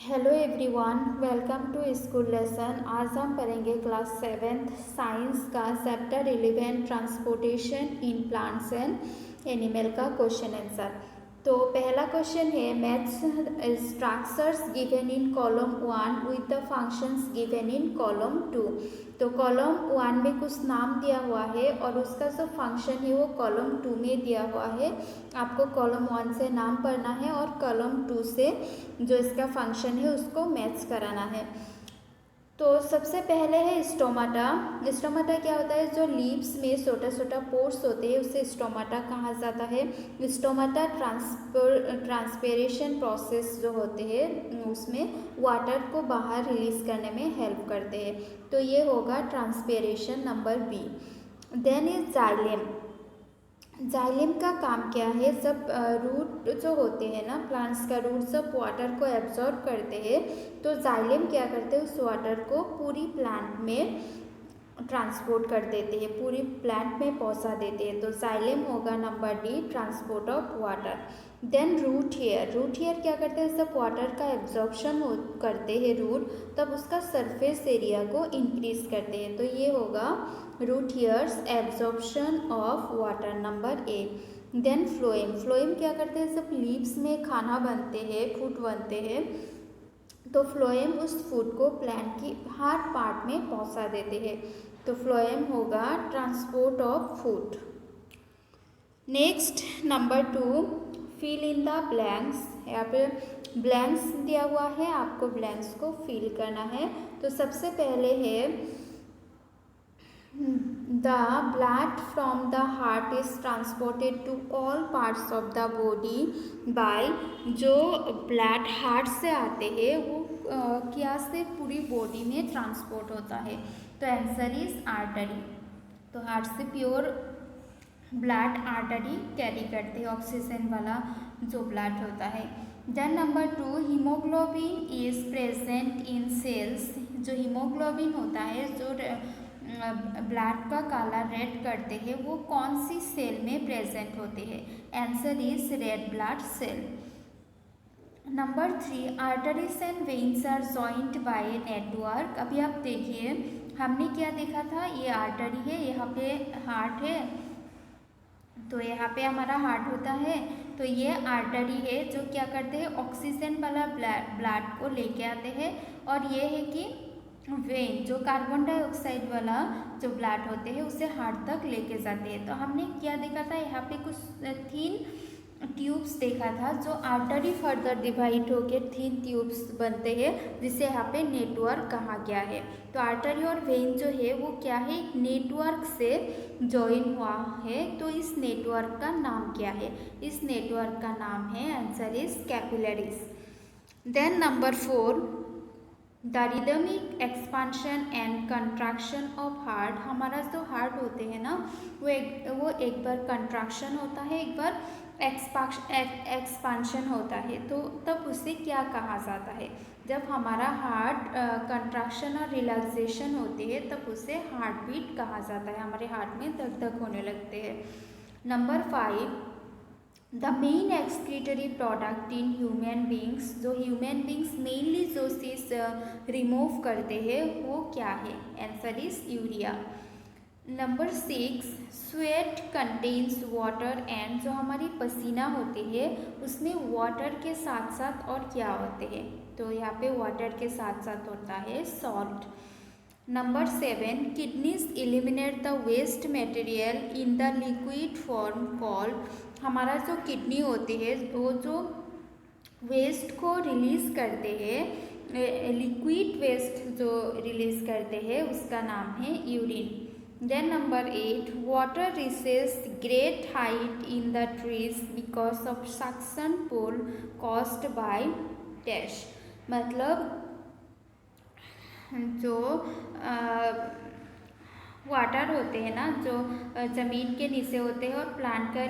Hello everyone, welcome to school lesson. आज हम पढ़ेंगे क्लास 7th साइंस का chapter 11 transportation in plants and animal का क्वेश्चन आंसर। तो पहला क्वेश्चन है, match structures given in column 1 with the functions given in column 2। तो column 1 में कुछ नाम दिया हुआ है और उसका जो फंक्शन है वो कॉलम 2 में दिया हुआ है। आपको कॉलम 1 से नाम पढ़ना है और कॉलम 2 से जो इसका फंक्शन है उसको मैच कराना है। तो सबसे पहले है स्टोमाटा। स्टोमाटा क्या होता है? जो लीव्स में छोटा छोटा पोर्स होते हैं उसे स्टोमाटा कहा जाता है। स्टोमाटा ट्रांसपेरेशन प्रोसेस जो होते हैं उसमें वाटर को बाहर रिलीज करने में हेल्प करते हैं। तो ये होगा transpiration number B. Then is xylem. Xylem का काम क्या है? जब रूट जो होते हैं ना, प्लांट्स का रूट जब वाटर को एब्जॉर्ब करते हैं तो जाइलेम क्या करते हैं? उस वाटर को पूरी प्लांट में ट्रांसपोर्ट कर देते हैं, पूरी प्लांट में पहुंचा देते हैं। तो जाइलेम होगा number D, transport of water. Then root hair. Root hair क्या करते हैं? जब वाटर का एब्जॉर्प्शन करते हैं रूट, तब उसका सरफेस एरिया को इंक्रीज करते हैं। तो ये होगा root hairs absorption of water, number A. Then phloem. Phloem क्या करते हैं? जब लीव्स में खाना बनते हैं, फूड बनते हैं, तो फ्लोएम उस फूड को प्लांट की हर पार्ट में पहुंचा देते हैं। तो फ्लोएम होगा transport of food. Next number 2, fill in the blanks. यहाँ पे ब्लैंक्स दिया हुआ है, आपको ब्लैंक्स को फिल करना है। तो सबसे पहले है the blood from the heart is transported to all parts of the body by। जो ब्लड हार्ट से आते हैं वो क्या से पूरी बॉडी में ट्रांसपोर्ट होता है? तो आंसर इज आर्टरी। तो हार्ट से प्योर ब्लड आर्टरी कैरी करते हैं, ऑक्सीजन वाला जो ब्लड होता है। Then number 2, haemoglobin is present in cells. जो हीमोग्लोबिन होता है, जो ब्लड का कलर रेड करते हैं, वो कौन सी सेल में प्रेजेंट होते हैं? Answer is red blood cell. Number 3, arteries and veins are joint by a network. अभी आप देखिए, हमने क्या देखा था? ये आर्टरी है, यहाँ पे हार्ट है, तो यहाँ पे हमारा हार्ट होता है। तो ये आर्टरी है जो क्या करते हैं? ऑक्सीजन वाला ब्लड को लेके आते हैं। और ये है कि वेन, जो कार्बन डाइऑक्साइड वाला जो ब्लड होते हैं उसे हार्ट तक लेके जाते हैं। तो हमने क्या देखा था? यहाँ पे कुछ थीन ट्यूब्स देखा था, जो आर्टरी फर्दर डिवाइड होकर थीन ट्यूब्स बनते हैं, जिसे यहाँ पे नेटवर्क कहा गया है। तो आर्टरी और वेन जो है वो क्या है? एक नेटवर्क से ज्वाइन हुआ है। तो इस नेटवर्क का नाम क्या है? इस नेटवर्क का नाम है, answer is capillaries. Then number 4, the rhythmic expansion and contraction of heart. हमारा जो हार्ट होते हैं ना, वो एक बार कंट्रैक्शन होता है, एक बार एक्सपांशन होता है। तो तब उसे क्या कहा जाता है? जब हमारा हार्ट कंट्रैक्शन और रिलैक्सेशन होती है तब उसे हार्ट बीट कहा जाता है, हमारे हार्ट में धक धक होने लगते हैं। Number 5, the main excretory product in human beings. जो ह्यूमन बींग्स मेनली जो चीज़ रिमूव करते हैं वो क्या है? Answer is urea. Number 6, sweat contains water and. जो हमारी पसीना होती है उसमें वाटर के साथ साथ और क्या होते हैं? तो यहाँ पे वाटर के साथ साथ होता है salt. Number 7, kidneys eliminate the waste material in the liquid form called. हमारा जो किडनी होती है वो जो वेस्ट को रिलीज करते हैं, लिक्विड वेस्ट जो रिलीज करते हैं उसका नाम है urine. Then number 8, water reaches great height in the trees because of suction pull caused by dash. मतलब जो वाटर होते हैं ना, जो ज़मीन के नीचे होते हैं और प्लांट का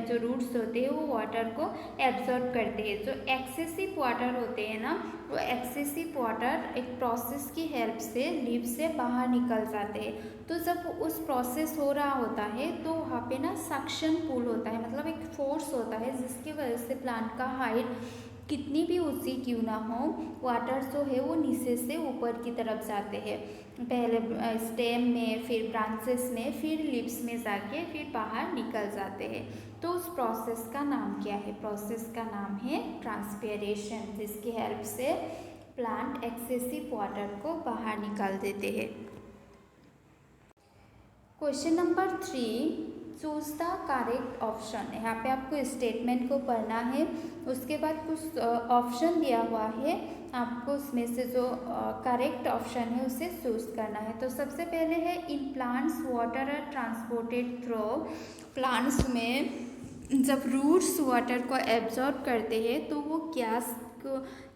जो रूट्स होते हैं वो वाटर को एब्जॉर्ब करते हैं। जो एक्सेसिव वाटर होते हैं ना, वो एक्सेसिव वाटर एक प्रोसेस की हेल्प से लीव से बाहर निकल जाते हैं। तो जब उस प्रोसेस हो रहा होता है तो वहाँ पे ना सक्शन पुल होता है, मतलब एक फोर्स होता है जिसकी वजह से प्लांट का हाइट कितनी भी ऊंची क्यों ना हो, वाटर जो है वो नीचे से ऊपर की तरफ जाते हैं, पहले स्टेम में, फिर ब्रांचेस में, फिर लिप्स में जाके फिर बाहर निकल जाते हैं। तो उस प्रोसेस का नाम क्या है? प्रोसेस का नाम है ट्रांसपिरेशन, जिसकी हेल्प से प्लांट एक्सेसिव वाटर को बाहर निकाल देते हैं। Question number 3, choose the correct option. यहाँ पे आपको स्टेटमेंट को पढ़ना है, उसके बाद कुछ ऑप्शन दिया हुआ है, आपको उसमें से जो करेक्ट ऑप्शन है उसे चूज करना है। तो सबसे पहले है in plants water are transported through. Plants में जब रूट्स वाटर को एब्जॉर्ब करते हैं तो वो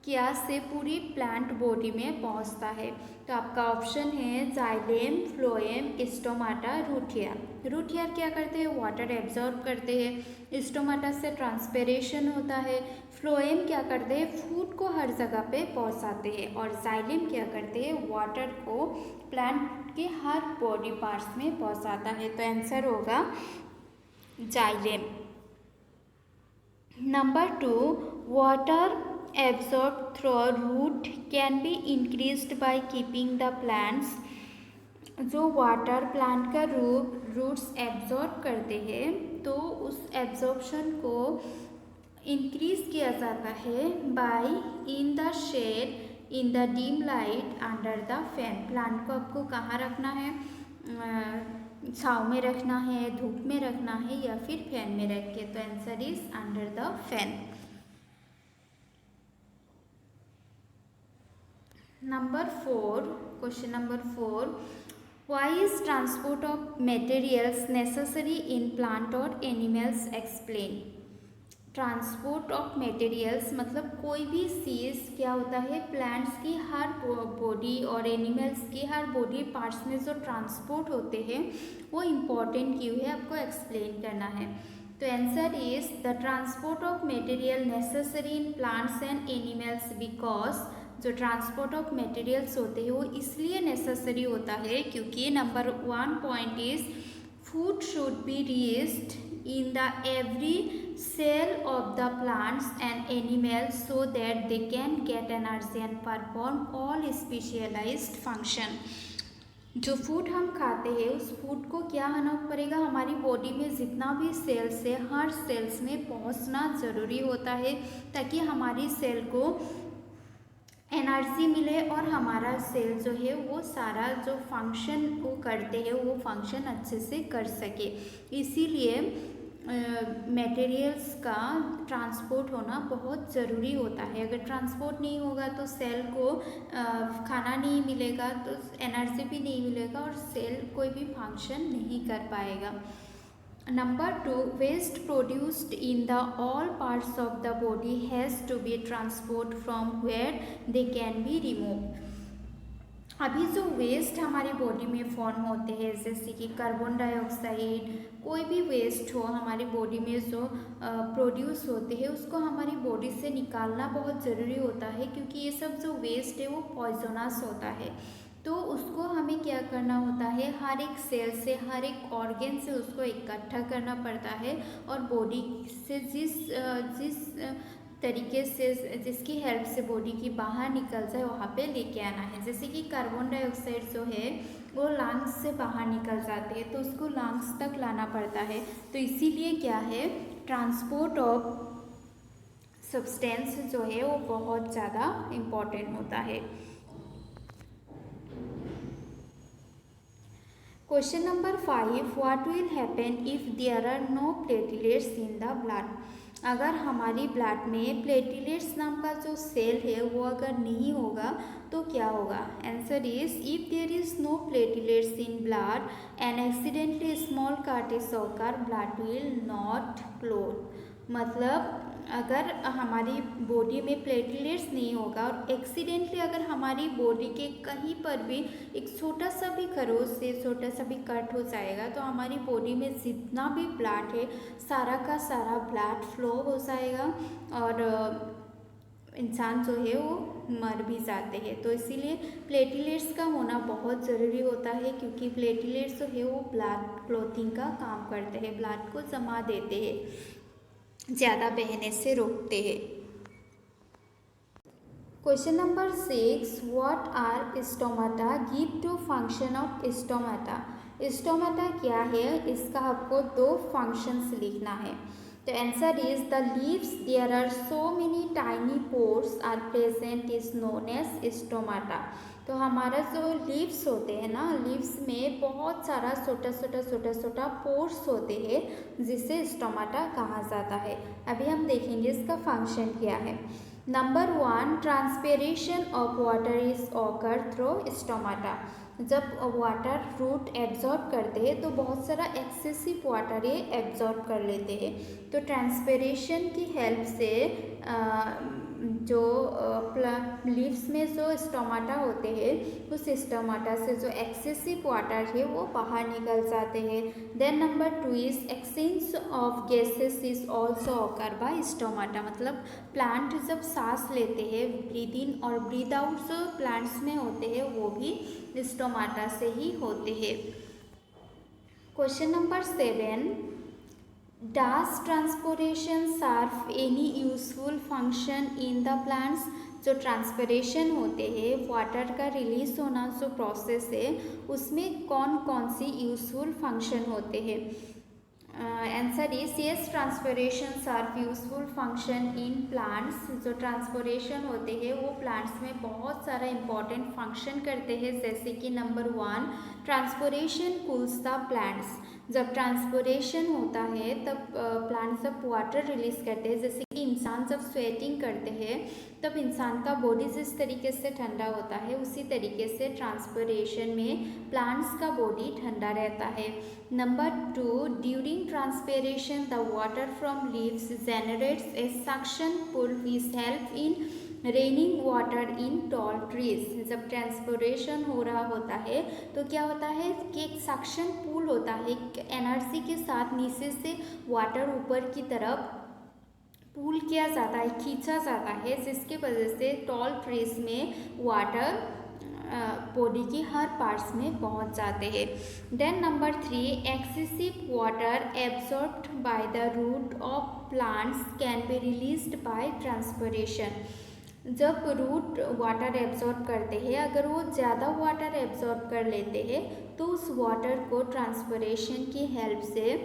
क्या से पूरी प्लांट बॉडी में पहुंचता है। तो आपका ऑप्शन है xylem, phloem, stomata, root hair. Root hair क्या करते हैं? वाटर एब्जॉर्ब करते हैं। स्टोमाटा से ट्रांसपिरेशन होता है। फ्लोएम क्या करते हैं? फूड को हर जगह पे पहुंचाते हैं। और जाइलेम क्या करते हैं? वाटर को प्लांट के हर बॉडी पार्ट्स में पहुंचाता है। तो आंसर होगा xylem. Number 2, water absorbed through root can be increased by keeping the plants। जो वाटर प्लांट का रूट्स एब्जॉर्ब करते हैं तो उस एब्जॉर्प्शन को इंक्रीज किया जाता है by in the shade, in the dim light, under the fan. Plant को आपको कहाँ रखना है? छाँव में रखना है, धूप में रखना है, या फिर फैन में रख के। तो answer is under the fan. Number 4, question number 4, why is transport of materials necessary in plant और animals? Explain. Transport of materials मतलब कोई भी चीज़ क्या होता है, प्लांट्स की हर बॉडी और एनिमल्स की हर बॉडी पार्ट्स में जो ट्रांसपोर्ट होते हैं वो इम्पॉर्टेंट क्यों है, आपको एक्सप्लेन करना है। तो answer is the transport of material necessary in plants and animals because जो ट्रांसपोर्ट ऑफ मटेरियल्स होते हैं वो इसलिए नेसेसरी होता है क्योंकि number 1 point is food should be reached in the every cell of the plants and animals so that they can get energy and perform all specialized function। जो food हम खाते हैं उस फूड को क्या होना पड़ेगा, हमारी बॉडी में जितना भी सेल्स है हर सेल्स में पहुंचना ज़रूरी होता है ताकि हमारी सेल को एनर्जी मिले और हमारा सेल जो है वो सारा जो फंक्शन वो करते हैं वो फंक्शन अच्छे से कर सके। इसीलिए मटेरियल्स का ट्रांसपोर्ट होना बहुत ज़रूरी होता है। अगर ट्रांसपोर्ट नहीं होगा तो सेल को खाना नहीं मिलेगा, तो एनर्जी भी नहीं मिलेगा और सेल कोई भी फंक्शन नहीं कर पाएगा। Number 2, waste produced in the all parts of the body has to be transport from where they can be remove. अभी जो वेस्ट हमारी बॉडी में फॉर्म होते हैं जैसे कि कार्बन डाइऑक्साइड, कोई भी वेस्ट हो हमारी बॉडी में जो प्रोड्यूस होते हैं उसको हमारी बॉडी से निकालना बहुत ज़रूरी होता है क्योंकि ये सब जो वेस्ट है वो पॉइजनस होता है। तो उसको हमें क्या करना होता है, हर एक सेल से हर एक ऑर्गन से उसको इकट्ठा करना पड़ता है और बॉडी से जिस तरीके से जिसकी हेल्प से बॉडी की बाहर निकल जाए वहाँ पे लेके आना है। जैसे कि कार्बन डाइऑक्साइड जो है वो लंग्स से बाहर निकल जाते हैं तो उसको लंग्स तक लाना पड़ता है। तो इसीलिए क्या है, ट्रांसपोर्ट ऑफ सब्सटेंस जो है वो बहुत ज़्यादा इम्पॉर्टेंट होता है। Question number 5, what will happen if there are no platelets in the blood. अगर हमारी ब्लड में प्लेटलेट्स नाम का जो सेल है वो अगर नहीं होगा तो क्या होगा? Answer is if there is no platelets in blood and accidentally small cut is occur, blood will not clot. मतलब अगर हमारी बॉडी में प्लेटलेट्स नहीं होगा और एक्सीडेंटली अगर हमारी बॉडी के कहीं पर भी एक छोटा सा भी खरोच से छोटा सा भी कट हो जाएगा तो हमारी बॉडी में जितना भी ब्लड है सारा का सारा ब्लड फ्लो हो जाएगा और इंसान जो है वो मर भी जाते हैं। तो इसीलिए प्लेटलेट्स का होना बहुत ज़रूरी होता है क्योंकि प्लेटलेट्स जो है वो ब्लड क्लॉटिंग का काम करते हैं, ब्लड को जमा देते हैं, ज़्यादा बहने से रोकते हैं। Question number 6, what are stomata, give two function of stomata. Stomata क्या है, इसका आपको दो फंक्शंस लिखना है। तो answer is the leaves there are so many tiny pores are present is known as stomata. तो हमारा जो लीव्स होते हैं ना, लीव्स में बहुत सारा छोटा पोर्स होते हैं जिसे स्टोमाटा कहा जाता है। अभी हम देखेंगे इसका फंक्शन क्या है। Number 1, transpiration of water is occur through stomata. जब वाटर रूट एब्जॉर्ब करते हैं तो बहुत सारा एक्सेसिव वाटर ये एब्जॉर्ब कर लेते हैं। तो ट्रांसपिरेशन की हेल्प से जो लीव्स में जो स्टोमाटा होते हैं, उस स्टोमाटा से जो एक्सेसिव वाटर है वो बाहर निकल जाते हैं। Then number 2 is exchange of gases is also occur by stomata. मतलब प्लांट जब सांस लेते हैं, ब्रीद इन और ब्रीद आउट जो प्लांट्स में होते हैं वो भी स्टोमाटा से ही होते हैं। Question number 7, does transpiration serve any useful function in the plants. जो ट्रांसपिरेशन होते हैं, वाटर का रिलीज होना जो प्रोसेस है, उसमें कौन कौन सी यूजफुल फंक्शन होते हैं। Answer is yes, transpiration serve useful function in plants. जो ट्रांसपिरेशन होते हैं वो प्लांट्स में बहुत सारा इंपॉर्टेंट फंक्शन करते हैं। जैसे कि number 1, transpiration cools the plants. जब ट्रांसपिरेशन होता है तब प्लांट्स जब वाटर रिलीज करते हैं, जैसे कि इंसान जब स्वेटिंग करते हैं तब इंसान का बॉडी जिस तरीके से ठंडा होता है, उसी तरीके से ट्रांसपिरेशन में प्लांट्स का बॉडी ठंडा रहता है। Number 2, during transpiration the water from leaves generates a suction pull which help in raining water in tall trees. जब ट्रांसपिरेशन हो रहा होता है तो क्या होता है कि एक सक्शन पुल होता है, एनर्जी के साथ नीचे से वाटर ऊपर की तरफ पुल किया जाता है, खींचा जाता है, जिसके वजह से टॉल ट्रीज में वाटर बॉडी की हर पार्ट्स में पहुंच जाते हैं। Then number 3, excessive water absorbed by the root of plants can be released by transpiration. जब रूट वाटर एब्जॉर्ब करते हैं, अगर वो ज़्यादा वाटर एब्जॉर्ब कर लेते हैं तो उस वाटर को ट्रांसपिरेशन की हेल्प से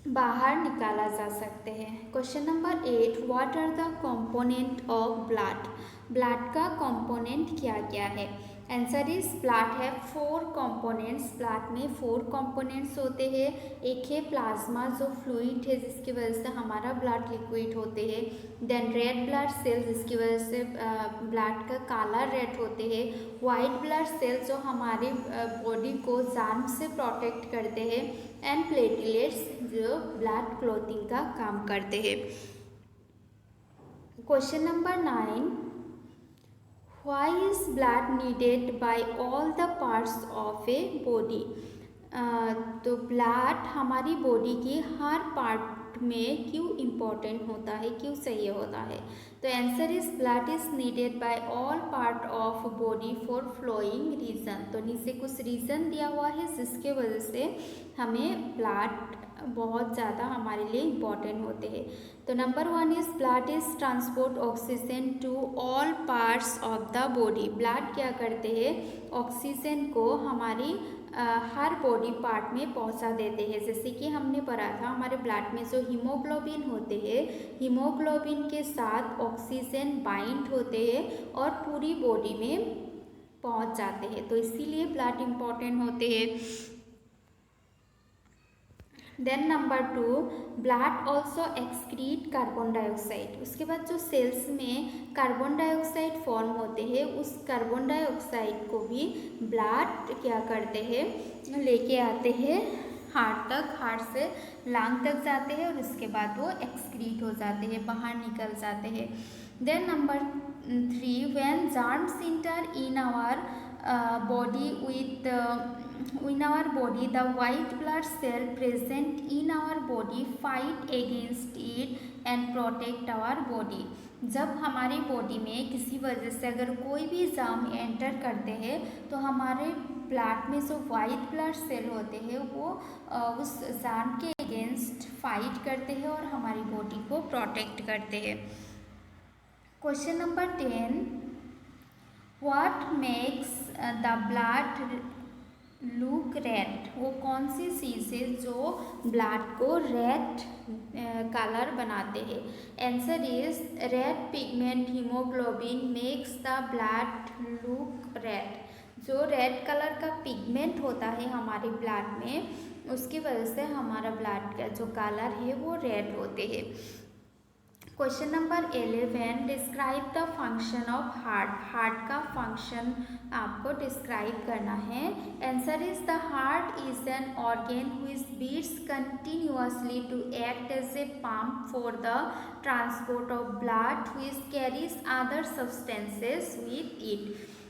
बाहर निकाला जा सकते हैं। Question number 8, what are the component of blood. Blood का कंपोनेंट क्या क्या है। आंसर इज ब्लड है 4 कंपोनेंट्स। ब्लड में 4 कंपोनेंट्स होते हैं। एक है प्लाज्मा जो फ्लूइड है जिसकी वजह से हमारा ब्लड लिक्विड होते हैं। देन रेड ब्लड सेल जिसकी वजह से ब्लड का काला रेड होते हैं। वाइट ब्लड सेल जो हमारी बॉडी को जार्म से प्रोटेक्ट करते हैं। एंड प्लेटलेट्स जो ब्लड क्लॉटिंग का काम करते हैं। Question number 9, why is blood needed by all the parts of a body. तो ब्लड हमारी बॉडी की हर पार्ट में क्यों इम्पोर्टेंट होता है, क्यों चाहिए होता है। तो answer is blood is needed by all part of body for flowing reason. तो नीचे कुछ रीज़न दिया हुआ है जिसके वजह से हमें ब्लड बहुत ज़्यादा हमारे लिए इम्पॉर्टेंट होते हैं। तो number 1 is blood is transport oxygen to all parts of the body. Blood क्या करते हैं, ऑक्सीजन को हमारी हर बॉडी पार्ट में पहुंचा देते हैं। जैसे कि हमने पढ़ा था, हमारे ब्लड में जो हीमोग्लोबिन होते हैं, हीमोग्लोबिन के साथ ऑक्सीजन बाइंड होते हैं और पूरी बॉडी में पहुंच जाते हैं। तो इसीलिए ब्लड इम्पॉर्टेंट होते हैं। Then number 2, blood also excrete carbon dioxide. उसके बाद जो सेल्स में कार्बन डाइऑक्साइड फॉर्म होते हैं, उस कार्बन डाइऑक्साइड को भी ब्लड क्या करते हैं, लेके आते हैं हार्ट तक, हार्ट से लंग तक जाते हैं और उसके बाद वो एक्सक्रीट हो जाते हैं, बाहर निकल जाते हैं। Then number 3, when germs enter in our body with in our body, the white blood cell present in our body fight against it and protect our body। जब हमारी बॉडी में किसी वजह से अगर कोई भी जाम एंटर करते हैं तो हमारे ब्लड में जो वाइट ब्लड सेल होते हैं वो उस जाम के अगेंस्ट फाइट करते हैं और हमारी बॉडी को प्रोटेक्ट करते हैं। Question number 10, what makes the blood look red? वो कौन सी चीज़ है जो ब्लड को रेड कलर बनाते हैं? Answer is red pigment haemoglobin makes the blood look red. जो रेड कलर का पिगमेंट होता है हमारे ब्लड में, उसकी वजह से हमारा ब्लड का जो कलर है वो रेड होते हैं। Question number 11, describe the function of heart. Heart का फंक्शन आपको डिस्क्राइब करना है। Answer is the heart is an organ which beats continuously to act as a pump for the transport of blood which carries other substances with it.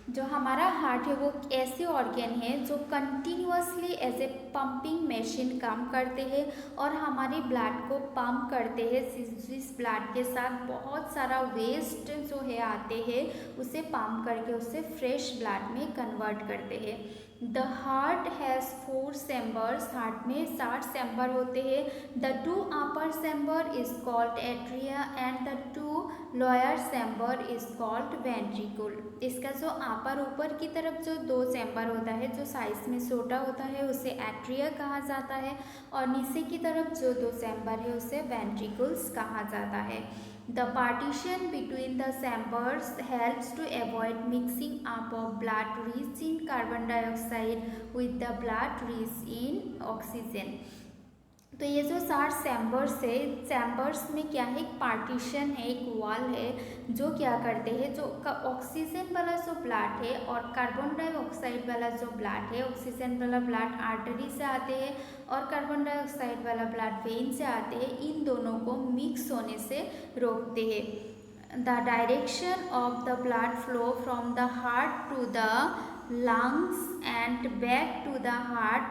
जो हमारा heart है वो ऐसे organ है जो continuously as a pumping machine काम करते हैं और हमारे ब्लड को पंप करते हैं। जिस ब्लड के साथ बहुत सारा वेस्ट जो है आते हैं उसे पंप करके उसे फ्रेश ब्लड में कन्वर्ट करते हैं। The heart has 4 chambers. Heart में 4 चैम्बर होते हैं। The 2 upper chamber is called atria and the 2 lower chamber is called ventricle. इसका जो अपर ऊपर की तरफ जो 2 चैम्बर होता है जो साइज में छोटा होता है उसे एट्रिया कहा जाता है और नीचे की तरफ जो 2 चैम्बर है उसे वेंट्रिकल्स कहा जाता है। The partition between the chambers helps to avoid mixing up of blood rich in carbon dioxide with the blood rich in oxygen। तो ये जो 4 चैम्बर्स है, चैम्बर्स में क्या है, एक पार्टीशन है, एक वॉल है जो क्या करते हैं, जो ऑक्सीजन वाला जो ब्लड है और कार्बन डाइऑक्साइड वाला जो ब्लड है, ऑक्सीजन वाला ब्लड आर्टरी से आते हैं और कार्बन डाइऑक्साइड वाला ब्लड वेन से आते हैं, इन दोनों को मिक्स होने से रोकते हैं। The direction of the blood flow from the heart to the lungs and back to the heart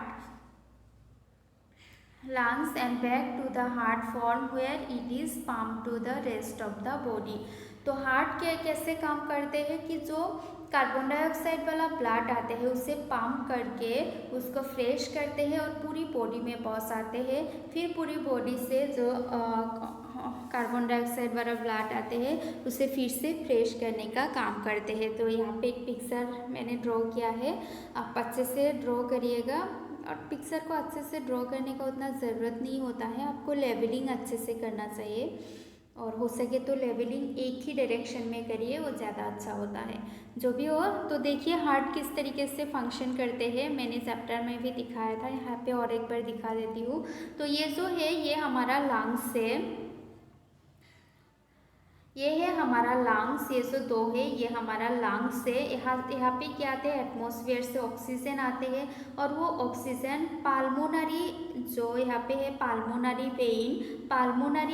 lungs and back to the heart form where it is pumped to the rest of the body। तो heart के कैसे काम करते हैं कि जो carbon dioxide वाला blood आते हैं उसे पंप करके उसको फ्रेश करते हैं और पूरी बॉडी में पहुंचाते हैं। फिर पूरी बॉडी से जो कार्बन डाइऑक्साइड वाला ब्लड आते हैं उसे फिर से फ्रेश करने का काम करते हैं। तो यहाँ पे एक पिक्चर मैंने ड्रॉ किया है, आप अच्छे से ड्रॉ करिएगा। और पिक्चर को अच्छे से ड्रॉ करने का उतना ज़रूरत नहीं होता है, आपको लेवलिंग अच्छे से करना चाहिए और हो सके तो लेवलिंग एक ही डायरेक्शन में करिए, वो ज़्यादा अच्छा होता है। जो भी हो, तो देखिए हार्ट किस तरीके से फंक्शन करते हैं, मैंने चैप्टर में भी दिखाया था, यहाँ पे और एक बार दिखा देती हूँ। तो ये जो है ये हमारा लंग्स है, ये है हमारा लंग्स, ये जो 2 है ये हमारा लंग्स है। यहाँ पे क्या आते हैं, एटमॉस्फेयर से ऑक्सीजन आते हैं और वो ऑक्सीजन पाल्मोनरी, जो यहाँ पे है पाल्मोनरी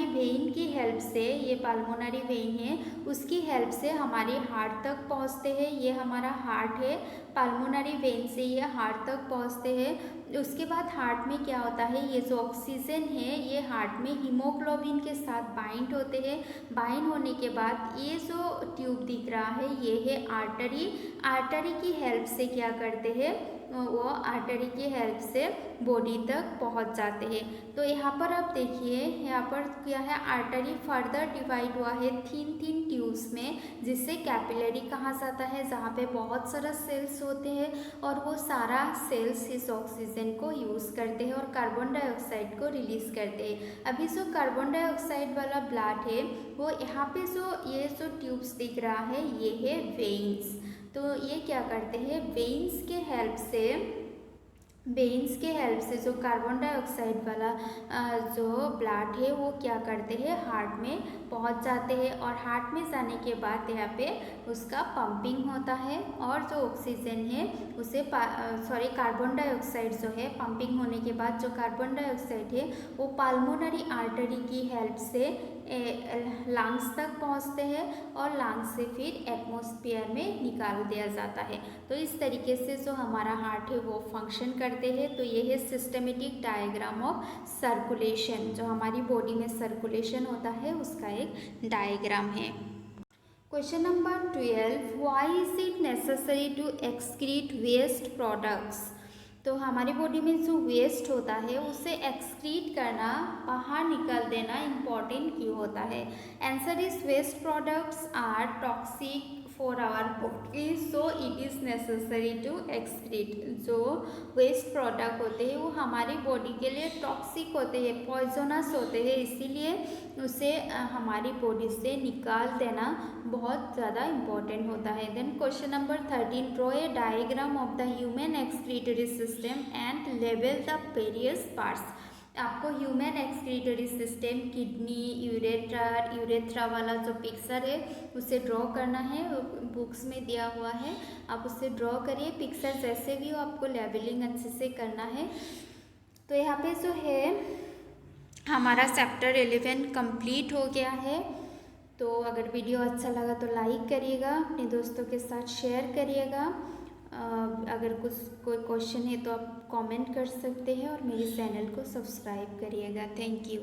वेन की हेल्प से, ये पाल्मोनरी वेन है उसकी हेल्प से हमारे हार्ट तक पहुँचते हैं। ये हमारा हार्ट है, पाल्मोनरी वेन से ये हार्ट तक पहुँचते हैं। उसके बाद हार्ट में क्या होता है, ये जो ऑक्सीजन है ये हार्ट में हीमोग्लोबिन के साथ बाइंड होते हैं। बाइंड होने के बाद ये जो ट्यूब दिख रहा है ये है आर्टरी। आर्टरी की हेल्प से क्या करते हैं, वो आर्टरी की हेल्प से बॉडी तक पहुंच जाते हैं। तो यहाँ पर आप देखिए, यहाँ पर क्या है, आर्टरी फर्दर डिवाइड हुआ है थिन ट्यूब्स में, जिससे कैपिलरी कहा जाता है, जहाँ पे बहुत सारा सेल्स होते हैं और वो सारा सेल्स इस ऑक्सीजन को यूज़ करते हैं और कार्बन डाइऑक्साइड को रिलीज़ करते हैं। अभी जो कार्बन डाइऑक्साइड वाला ब्लड है वो यहाँ पे ये जो ट्यूब्स दिख रहा है ये है वेन्स। तो ये क्या करते हैं, वेन्स के हेल्प से जो कार्बन डाइऑक्साइड वाला जो ब्लड है वो क्या करते हैं, हार्ट में पहुंच जाते हैं और हार्ट में जाने के बाद यहाँ पे उसका पंपिंग होता है और जो ऑक्सीजन है उसे कार्बन डाइऑक्साइड जो है पंपिंग होने के बाद जो कार्बन डाइऑक्साइड है वो पाल्मोनरी आर्टरी की हेल्प से लंग्स तक पहुंचते हैं और लंग्स से फिर एटमॉस्फेयर में निकाल दिया जाता है। तो इस तरीके से जो हमारा हार्ट है वो फंक्शन करते हैं। तो ये है सिस्टमेटिक डायग्राम ऑफ सर्कुलेशन, जो हमारी बॉडी में सर्कुलेशन होता है उसका एक डायग्राम है। Question number 12, why is it necessary to excrete waste products? तो हमारी बॉडी में जो वेस्ट होता है उसे एक्सक्रीट करना, बाहर निकाल देना इम्पॉर्टेंट क्यों होता है? Answer is waste products are toxic for our body, so it is necessary to excrete. जो वेस्ट प्रोडक्ट होते हैं वो हमारी बॉडी के लिए टॉक्सिक होते हैं, पॉइजनस होते हैं, इसीलिए उसे हमारी बॉडी से निकाल देना बहुत ज़्यादा इम्पॉर्टेंट होता है। Then question number 13, draw a diagram of the human excretory system and label the various parts. आपको human excretory system, kidney, urethra वाला जो पिक्चर है उसे ड्रॉ करना है, बुक्स में दिया हुआ है, आप उसे ड्रॉ करिए। पिक्चर जैसे भी हो आपको लेबलिंग अच्छे से करना है। तो यहाँ पे जो है हमारा चैप्टर 11 कंप्लीट हो गया है। तो अगर वीडियो अच्छा लगा तो लाइक करिएगा, अपने दोस्तों के साथ शेयर करिएगा। अगर कोई क्वेश्चन है तो आप कमेंट कर सकते हैं और मेरे चैनल को सब्सक्राइब करिएगा। Thank you.